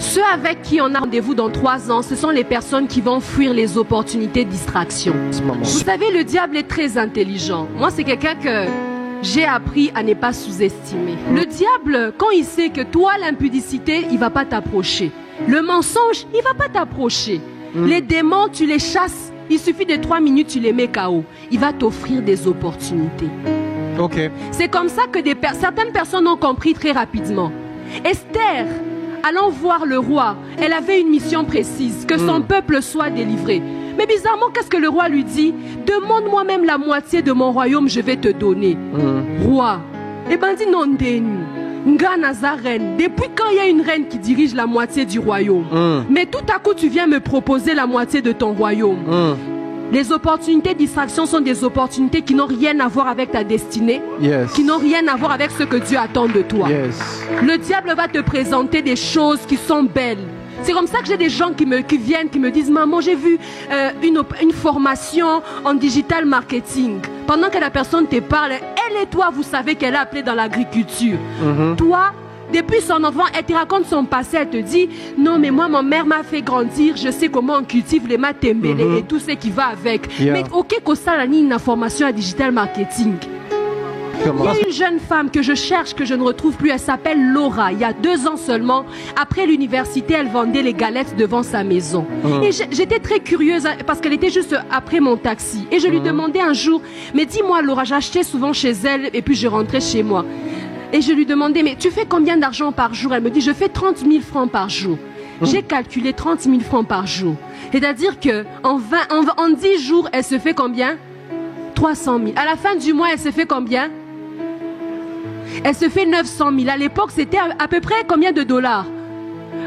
Ceux avec qui on a rendez-vous dans 3 ans, ce sont les personnes qui vont fuir les opportunités de distraction. Vous savez, le diable est très intelligent. Moi, c'est quelqu'un que j'ai appris à ne pas sous-estimer. Le diable, quand il sait que toi, l'impudicité, il ne va pas t'approcher. Le mensonge, il ne va pas t'approcher. Les démons, tu les chasses. Il suffit de 3 minutes, tu les mets KO. Il va t'offrir des opportunités. Ok. C'est comme ça que certaines personnes ont compris très rapidement. Esther, allant voir le roi, elle avait une mission précise, que son peuple soit délivré. Mais bizarrement, qu'est-ce que le roi lui dit? Demande-moi même la moitié de mon royaume, je vais te donner. Roi, eh ben dis non, Nga Nazaren, depuis quand il y a une reine qui dirige la moitié du royaume? Mais tout à coup, tu viens me proposer la moitié de ton royaume. Les opportunités de distraction sont des opportunités qui n'ont rien à voir avec ta destinée, qui n'ont rien à voir avec ce que Dieu attend de toi. Le diable va te présenter des choses qui sont belles. C'est comme ça que j'ai des gens qui viennent, qui me disent « Maman, j'ai vu une formation en digital marketing. » Pendant que la personne te parle, elle et toi, vous savez qu'elle a appelé dans l'agriculture. Toi, depuis son enfant, elle te raconte son passé, elle te dit « Non, mais moi, ma mère m'a fait grandir, je sais comment on cultive les matembele et tout ce qui va avec. Mais ok, ça, la une formation en digital marketing. » Il y a une jeune femme que je cherche, que je ne retrouve plus, elle s'appelle Laura. Il y a 2 ans seulement, après l'université, elle vendait les galettes devant sa maison. Et j'étais très curieuse parce qu'elle était juste après mon taxi. Et je lui demandais un jour, mais dis-moi Laura, j'achetais souvent chez elle et puis je rentrais chez moi. Et je lui demandais, mais tu fais combien d'argent par jour? Elle me dit, je fais 30 000 francs par jour. J'ai calculé 30 000 francs par jour. C'est-à-dire qu'en 10 jours, elle se fait combien? 300 000. À la fin du mois, elle se fait combien? Elle se fait 900 000. À l'époque, c'était à peu près combien de dollars?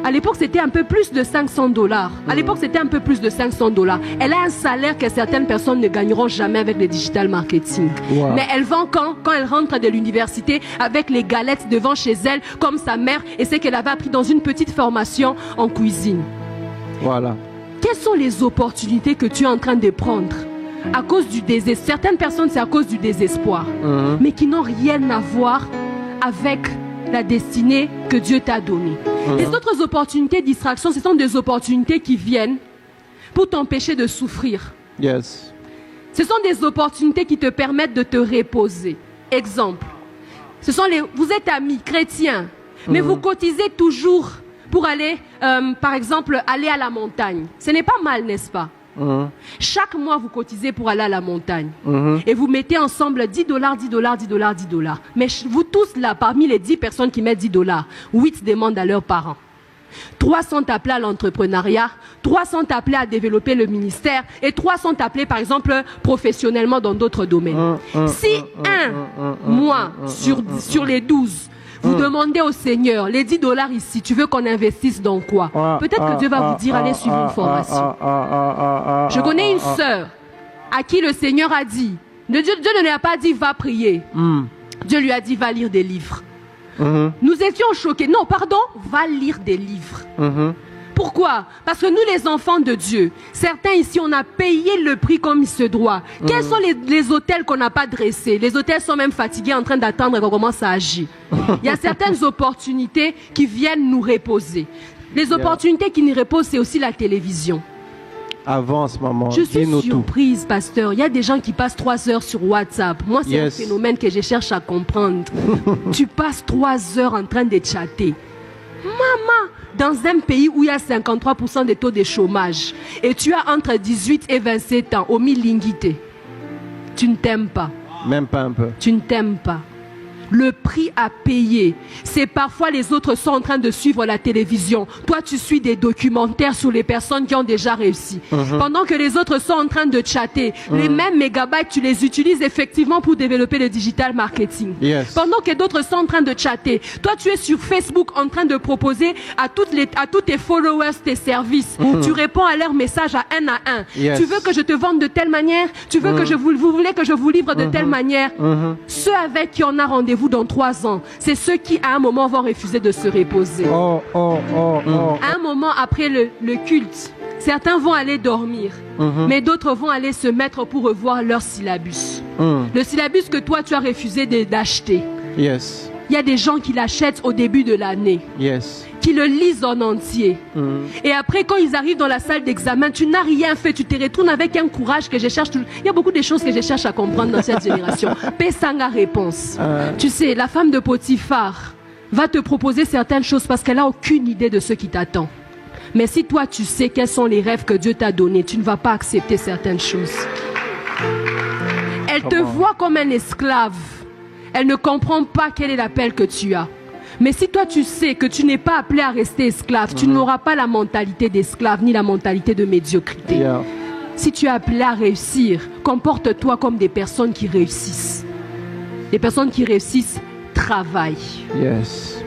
À l'époque, c'était un peu plus de 500 $. À l'époque, c'était un peu plus de 500 $. Elle a un salaire que certaines personnes ne gagneront jamais avec le digital marketing. Mais elle vend quand elle rentre de l'université avec les galettes devant chez elle, comme sa mère, et c'est qu'elle avait appris dans une petite formation en cuisine. Voilà. Quelles sont les opportunités que tu es en train de prendre? À cause du désespoir. Certaines personnes, c'est à cause du désespoir, mais qui n'ont rien à voir avec la destinée que Dieu t'a donnée. Les autres opportunités de distraction, ce sont des opportunités qui viennent pour t'empêcher de souffrir. Ce sont des opportunités qui te permettent de te reposer. Exemple, vous êtes amis chrétiens, mais vous cotisez toujours pour aller, par exemple, aller à la montagne. Ce n'est pas mal, n'est-ce pas? Chaque mois, vous cotisez pour aller à la montagne. Et vous mettez ensemble 10 $, 10 $, 10 $, 10 $. Mais vous tous là, parmi les 10 personnes qui mettent 10 $, 8 demandent à leurs parents. 3 sont appelés à l'entrepreneuriat, 3 sont appelés à développer le ministère et 3 sont appelés, par exemple, professionnellement dans d'autres domaines. Si un mois sur les 12, vous demandez au Seigneur, les 10 $ ici, tu veux qu'on investisse dans quoi? Peut-être que Dieu va vous dire, allez suivre une formation. Je connais une sœur à qui le Seigneur a dit, Dieu ne lui a pas dit, va prier. Dieu lui a dit, va lire des livres. Nous étions choqués. Non, pardon, va lire des livres. Pourquoi? Parce que nous, les enfants de Dieu, certains ici, on a payé le prix comme il se doit. Quels sont les hôtels qu'on n'a pas dressés? Les hôtels sont même fatigués en train d'attendre qu'on commence à agir. Il y a certaines opportunités qui viennent nous reposer. Les opportunités qui nous reposent, c'est aussi la télévision. Avance, maman. Je suis surprise, pasteur. Il y a des gens qui passent 3 heures sur WhatsApp. Moi, c'est un phénomène que je cherche à comprendre. Tu passes 3 heures en train de chatter. Maman, dans un pays où il y a 53% de taux de chômage et tu as entre 18 et 27 ans, au milingité, tu ne t'aimes pas. Même pas un peu. Tu ne t'aimes pas. Le prix à payer, c'est parfois les autres sont en train de suivre la télévision. Toi, tu suis des documentaires sur les personnes qui ont déjà réussi. Pendant que les autres sont en train de chatter, les mêmes mégabytes, tu les utilises effectivement pour développer le digital marketing. Pendant que d'autres sont en train de chatter, toi, tu es sur Facebook en train de proposer à tous tes followers tes services. Tu réponds à leurs messages à un. Tu veux que je te vende de telle manière? Tu veux que vous voulez que je vous livre de telle manière? Ceux avec qui on a rendez-vous dans 3 ans, c'est ceux qui à un moment vont refuser de se reposer. À un moment après le culte, certains vont aller dormir, mais d'autres vont aller se mettre pour revoir leur syllabus. Le syllabus que toi tu as refusé d'acheter. Il y a des gens qui l'achètent au début de l'année, Yes. qui le lisent en entier. Et après, quand ils arrivent dans la salle d'examen, tu n'as rien fait, tu te retournes avec un courage que je cherche. Il y a beaucoup de choses que je cherche à comprendre dans cette génération. Pesanga réponse. Tu sais, la femme de Potiphar va te proposer certaines choses parce qu'elle n'a aucune idée de ce qui t'attend. Mais si toi, tu sais quels sont les rêves que Dieu t'a donnés, tu ne vas pas accepter certaines choses. Elle te voit comme un esclave. Elle ne comprend pas quel est l'appel que tu as. Mais si toi tu sais que tu n'es pas appelé à rester esclave, tu n'auras pas la mentalité d'esclave ni la mentalité de médiocrité. Yeah. Si tu es appelé à réussir, comporte-toi comme des personnes qui réussissent. Les personnes qui réussissent travaillent. Yes.